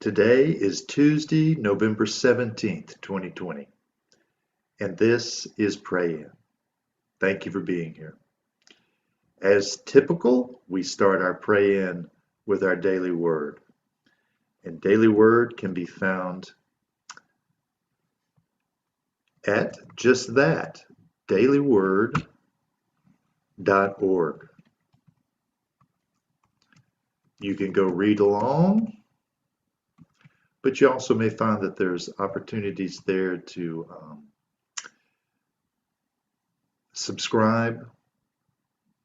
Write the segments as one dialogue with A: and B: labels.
A: Today is Tuesday, November 17th, 2020, and this is Pray-In. Thank you for being here. As typical, we start our Pray-In with our daily word. And daily word can be found at just that, dailyword.org. You can go read along, but you also may find that there's opportunities there to subscribe.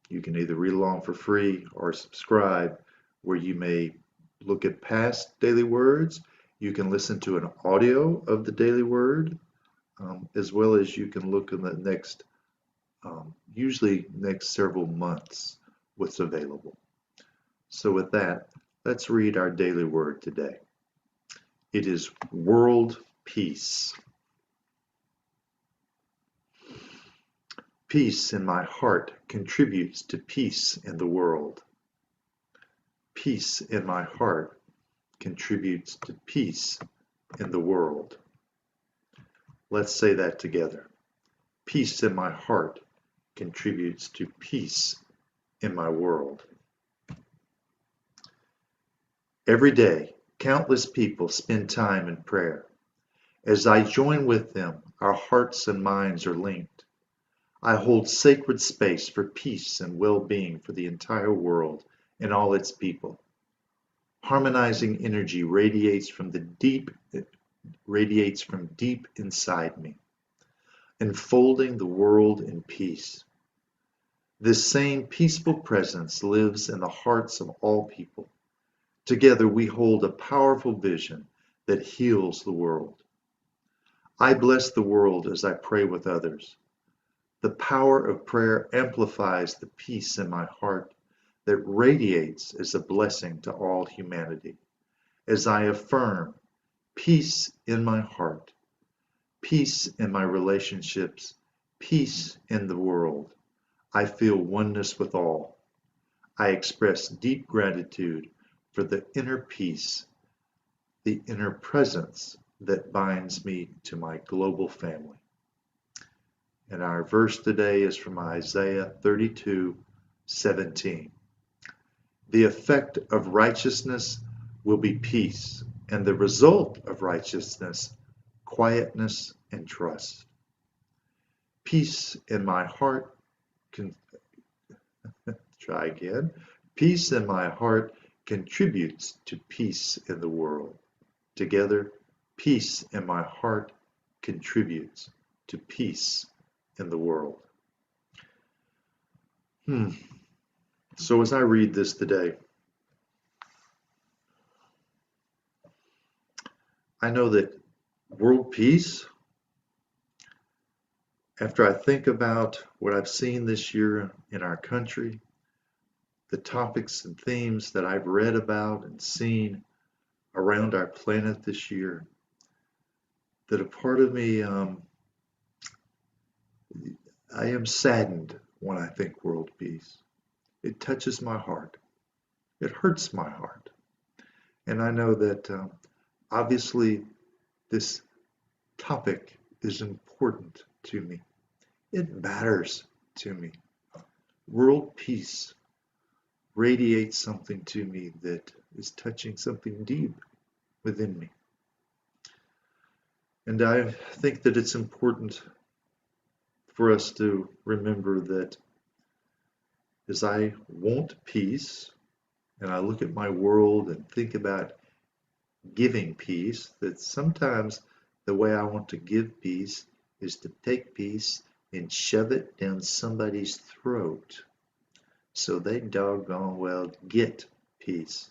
A: You can either read along for free or subscribe, where you may look at past daily words. You can listen to an audio of the daily word, as well as you can look in the next, usually next several months, what's available. So with that, let's read our daily word today. It is world peace. Peace in my heart contributes to peace in the world. Peace in my heart contributes to peace in the world. Let's say that together. Peace in my heart contributes to peace in my world. Every day, countless people spend time in prayer. As I join with them, our hearts and minds are linked. I hold sacred space for peace and well-being for the entire world and all its people. Harmonizing energy radiates from deep inside me, enfolding the world in peace. This same peaceful presence lives in the hearts of all people. Together we hold a powerful vision that heals the world. I bless the world as I pray with others. The power of prayer amplifies the peace in my heart that radiates as a blessing to all humanity. As I affirm peace in my heart, peace in my relationships, peace in the world, I feel oneness with all. I express deep gratitude for the inner peace, the inner presence that binds me to my global family. And our verse today is from Isaiah 32:17. The effect of righteousness will be peace, and the result of righteousness, quietness and trust. Peace in my heart Peace in my heart contributes to peace in the world. Together, peace in my heart contributes to peace in the world. So as I read this today, I know that world peace, after I think about what I've seen this year in our country, the topics and themes that I've read about and seen around our planet this year, that a part of me, I am saddened when I think world peace. It touches my heart. It hurts my heart. And I know that obviously this topic is important to me. It matters to me. World peace radiates something to me that is touching something deep within me. And I think that it's important for us to remember that as I want peace, and I look at my world and think about giving peace, that sometimes the way I want to give peace is to take peace and shove it down somebody's throat so they doggone well get peace.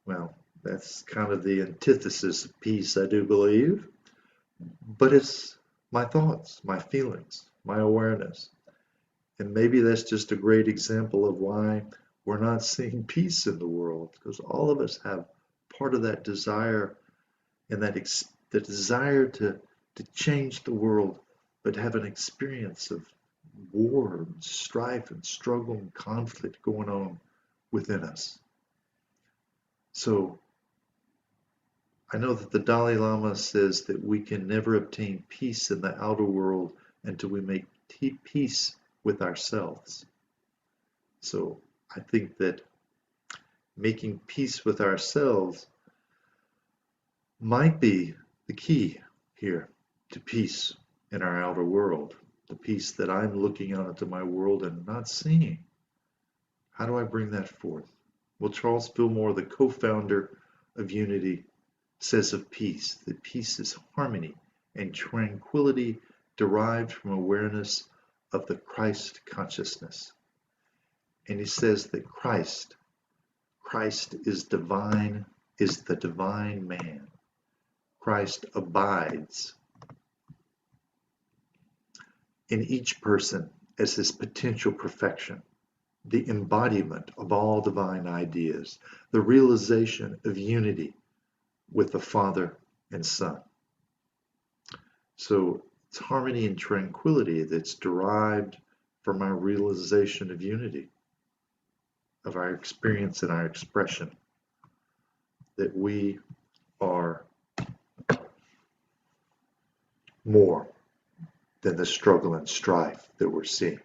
A: Well, that's kind of the antithesis of peace, I do believe. But it's my thoughts, my feelings, my awareness. And maybe that's just a great example of why we're not seeing peace in the world, because all of us have part of that desire and the desire to change the world, but have an experience of war and strife and struggle and conflict going on within us. So I know that the Dalai Lama says that we can never obtain peace in the outer world until we make peace with ourselves. So I think that making peace with ourselves might be the key here to peace in our outer world, the peace that I'm looking out into my world and not seeing. How do I bring that forth? Well, Charles Fillmore, the co-founder of Unity, says of peace that peace is harmony and tranquility derived from awareness of the Christ consciousness. And he says that Christ is divine, is the divine man. Christ abides in each person as his potential perfection, the embodiment of all divine ideas, the realization of unity with the Father and Son. So it's harmony and tranquility that's derived from our realization of unity, of our experience and our expression, that we are more than the struggle and strife that we're seeing.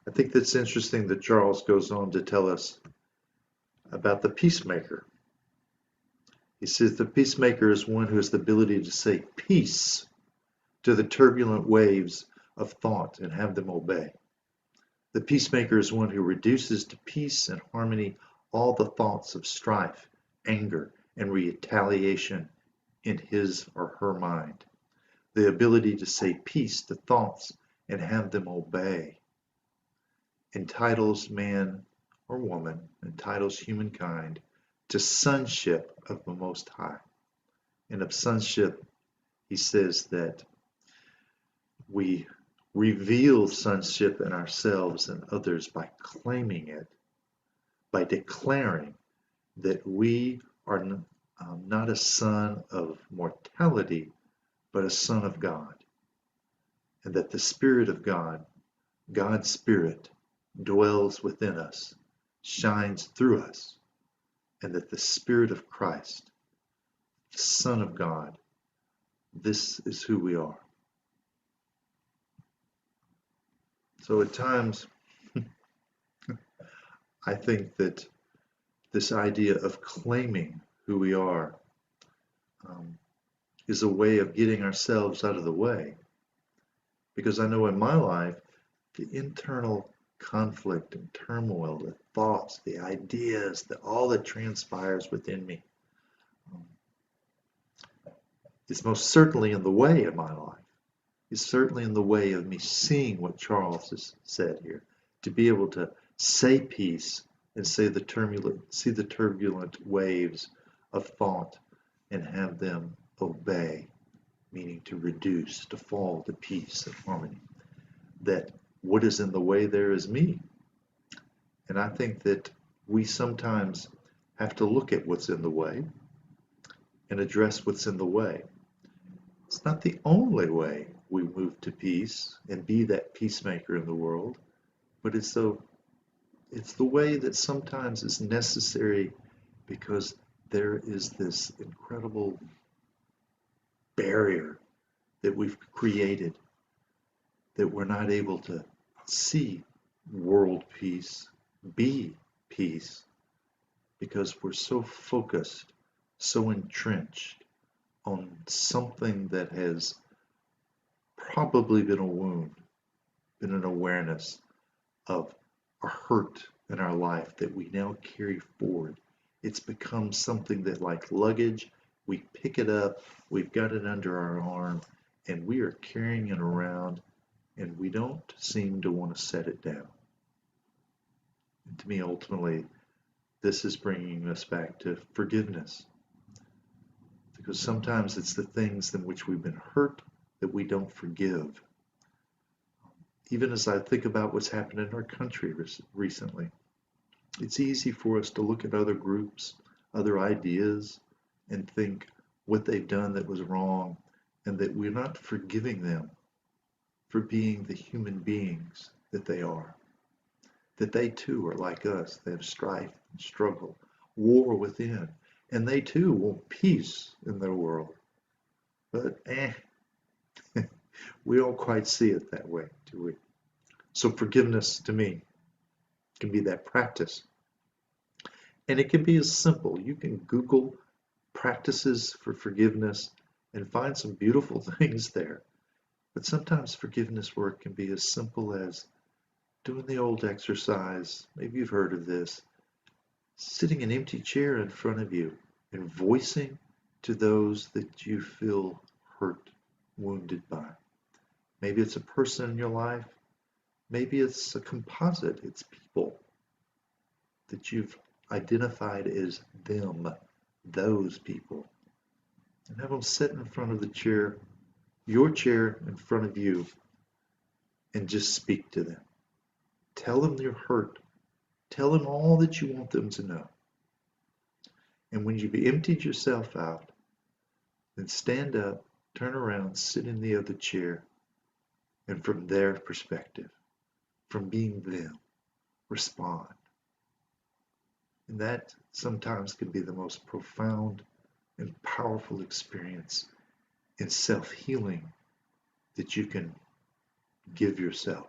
A: I think that's interesting that Charles goes on to tell us about the peacemaker. He says the peacemaker is one who has the ability to say peace to the turbulent waves of thought and have them obey. The peacemaker is one who reduces to peace and harmony all the thoughts of strife, anger, and retaliation in his or her mind. The ability to say peace to thoughts and have them obey entitles man or woman, entitles humankind to sonship of the Most High. And of sonship, he says that we reveal sonship in ourselves and others by claiming it, by declaring that we are not a son of mortality, but a son of God. And that the Spirit of God, God's Spirit, dwells within us, shines through us, and that the Spirit of Christ, the Son of God, this is who we are. So at times, I think that this idea of claiming who we are is a way of getting ourselves out of the way. Because I know in my life, the internal conflict and turmoil, the thoughts, the ideas, all that transpires within me is most certainly in the way of my life. Is certainly in the way of me seeing what Charles has said here, to be able to say peace and see the turbulent waves of thought and have them obey, meaning to reduce, to fall to peace and harmony. That what is in the way there is me. And I think that we sometimes have to look at what's in the way and address what's in the way. It's not the only way we move to peace and be that peacemaker in the world, but it's the way that sometimes is necessary because there is this incredible barrier that we've created that we're not able to see world peace, be peace, because we're so focused, so entrenched on something that has probably been a wound, been an awareness of a hurt in our life that we now carry forward. It's become something that, like luggage, we pick it up, we've got it under our arm, and we are carrying it around, and we don't seem to want to set it down. And to me, ultimately, this is bringing us back to forgiveness. Because sometimes it's the things in which we've been hurt that we don't forgive. Even as I think about what's happened in our country recently, it's easy for us to look at other groups, other ideas, and think what they've done that was wrong, and that we're not forgiving them for being the human beings that they are. That they too are like us. They have strife, struggle, war within, and they too want peace in their world. But we don't quite see it that way, do we? So forgiveness to me can be that practice. And it can be as simple. You can Google practices for forgiveness and find some beautiful things there. But sometimes forgiveness work can be as simple as doing the old exercise. Maybe you've heard of this. Sitting an empty chair in front of you and voicing to those that you feel hurt, wounded by. Maybe it's a person in your life. Maybe it's a composite. It's people that you've identified as them, those people. And have them sit in front of the chair, your chair in front of you, and just speak to them. Tell them you're hurt. Tell them all that you want them to know. And when you've emptied yourself out, then stand up, turn around, sit in the other chair, and from their perspective, from being them, respond. And that sometimes can be the most profound and powerful experience in self-healing that you can give yourself.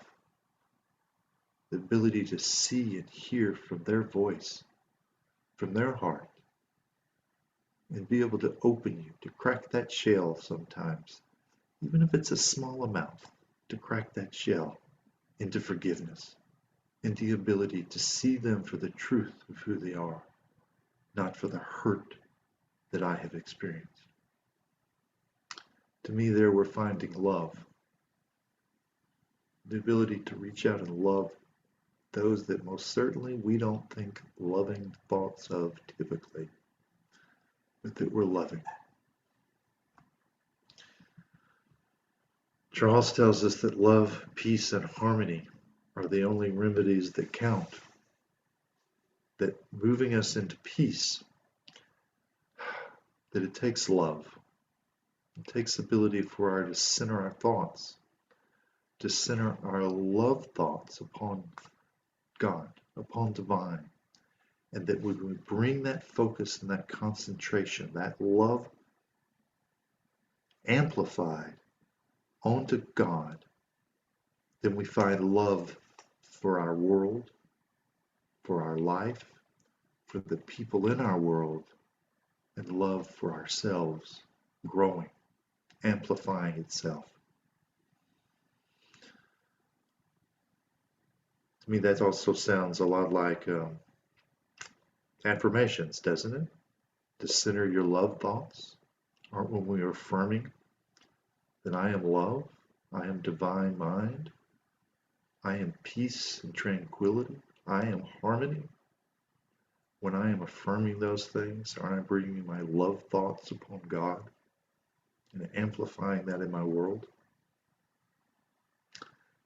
A: The ability to see and hear from their voice, from their heart, and be able to open you, to crack that shell sometimes, even if it's a small amount, to crack that shell into forgiveness, into the ability to see them for the truth of who they are, not for the hurt that I have experienced. To me, there we're finding love, the ability to reach out and love those that most certainly we don't think loving thoughts of typically, but that we're loving. Charles tells us that love, peace, and harmony are the only remedies that count, that moving us into peace, that it takes love. It takes ability for our to center our thoughts, to center our love thoughts upon God, upon divine, and that when we bring that focus and that concentration, that love amplified onto God, then we find love for our world, for our life, for the people in our world, and love for ourselves growing, amplifying itself. To me, that also sounds a lot like affirmations, doesn't it? To center your love thoughts. Aren't when we are affirming that I am love, I am divine mind, I am peace and tranquility, I am harmony. When I am affirming those things, aren't I bringing my love thoughts upon God and amplifying that in my world?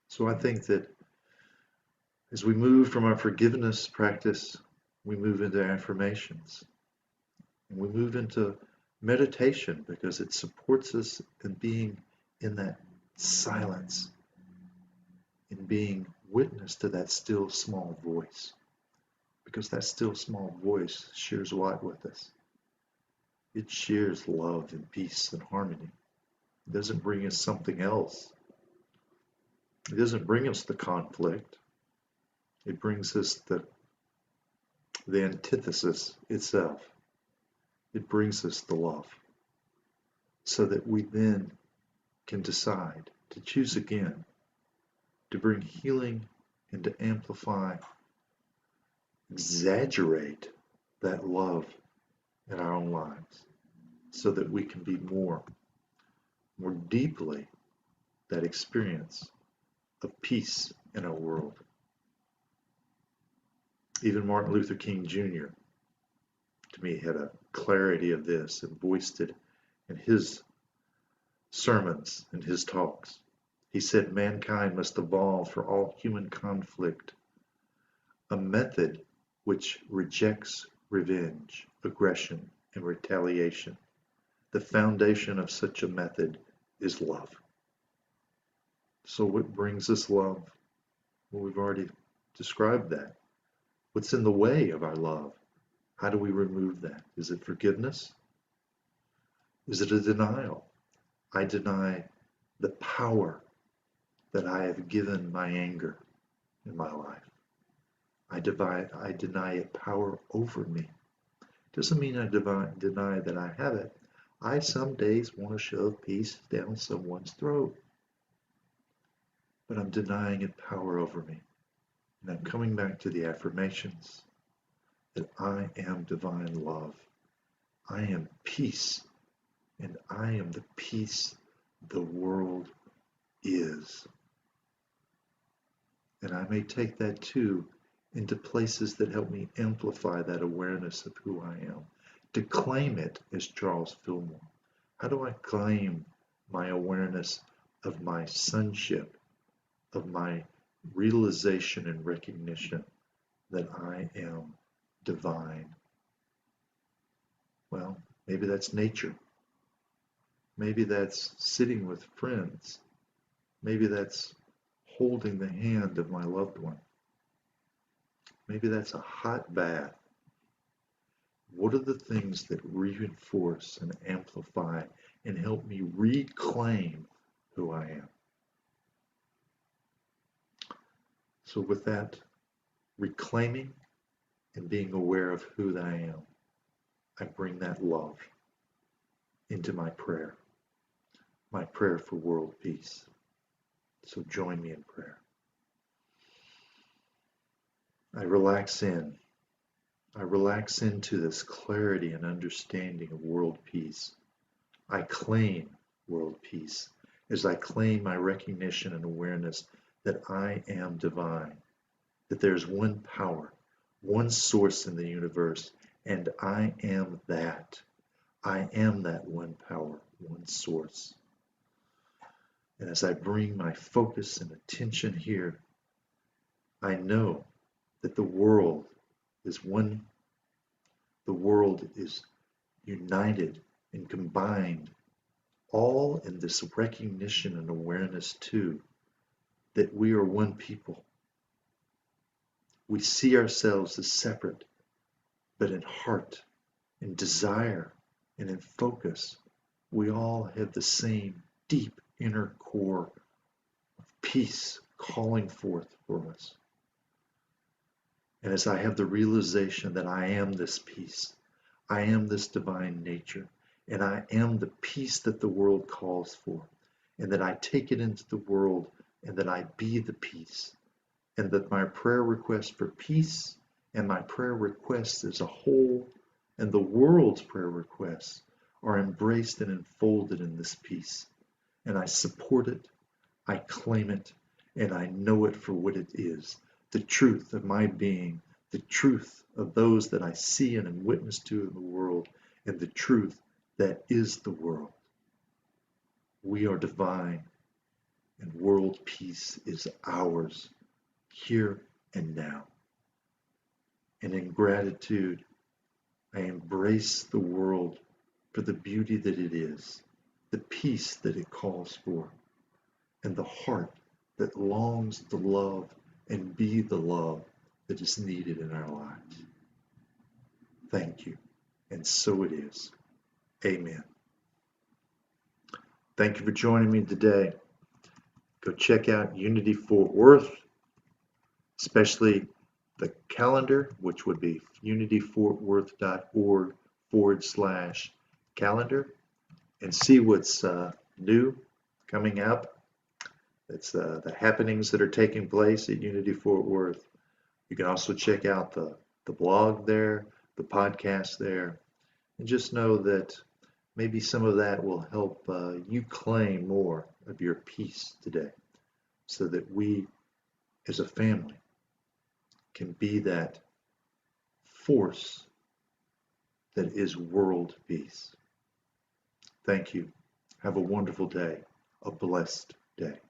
A: So I think that as we move from our forgiveness practice, we move into affirmations. And we move into meditation because it supports us in being in that silence, in being witness to that still small voice. Because that still small voice shares what with us? It shares love and peace and harmony. It doesn't bring us something else. It doesn't bring us the conflict. It brings us the antithesis itself. It brings us the love. So that we then can decide to choose again, to bring healing and to amplify, exaggerate that love in our own lives so that we can be more deeply that experience of peace in our world. Even Martin Luther King Jr., to me, had a clarity of this and voiced it in his sermons and his talks. He said, mankind must evolve for all human conflict a method which rejects revenge, aggression, and retaliation. The foundation of such a method is love. So what brings us love? Well, we've already described that. What's in the way of our love? How do we remove that? Is it forgiveness? Is it a denial? I deny the power that I have given my anger in my life. I deny it power over me. Doesn't mean I deny that I have it. I some days want to shove peace down someone's throat, but I'm denying it power over me. And I'm coming back to the affirmations that I am divine love. I am peace, and I am the peace the world is. And I may take that too into places that help me amplify that awareness of who I am. To claim it as Charles Fillmore. How do I claim my awareness of my sonship, of my realization and recognition that I am divine? Well, maybe that's nature. Maybe that's sitting with friends. Maybe that's holding the hand of my loved one. Maybe that's a hot bath. What are the things that reinforce and amplify and help me reclaim who I am? So with that reclaiming and being aware of who I am, I bring that love into my prayer for world peace. So join me in prayer. I relax into this clarity and understanding of world peace. I claim world peace as I claim my recognition and awareness that I am divine, that there's one power, one source in the universe, and I am that. I am that one power, one source. And as I bring my focus and attention here, I know that the world is one. The world is united and combined, all in this recognition and awareness too, that we are one people. We see ourselves as separate, but in heart, in desire, and in focus, we all have the same deep inner core of peace calling forth for us. And as I have the realization that I am this peace, I am this divine nature, and I am the peace that the world calls for, and that I take it into the world, and that I be the peace, and that my prayer requests for peace and my prayer requests as a whole and the world's prayer requests are embraced and enfolded in this peace. And I support it, I claim it, and I know it for what it is, the truth of my being, the truth of those that I see and am witness to in the world, and the truth that is the world. We are divine, and world peace is ours, here and now. And in gratitude, I embrace the world for the beauty that it is, the peace that it calls for, and the heart that longs to love and be the love that is needed in our lives. Thank you. And so it is. Amen. Thank you for joining me today. Go check out Unity Fort Worth, especially the calendar, which would be unityfortworth.org/calendar, and see what's new coming up. It's the happenings that are taking place at Unity Fort Worth. You can also check out the blog there, the podcast there, and just know that maybe some of that will help you claim more of your peace today, so that we as a family can be that force that is world peace. Thank you. Have a wonderful day, a blessed day.